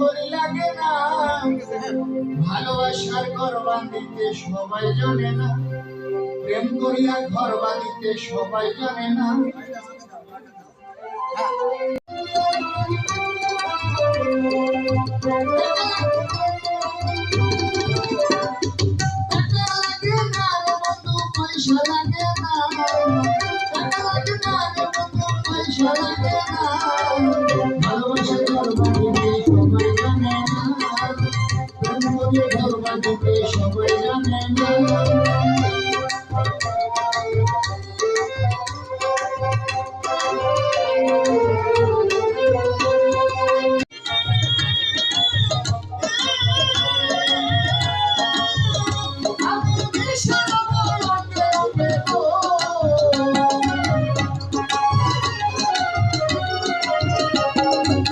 খড়ি লাগে না, ভালোবাসার ঘর বাঁধিতে সবাই জানে না, প্রেম করিয়া ঘর বাঁধিতে সবাই জানে না। পয়সা লাগে না, পয়সা লাগে না,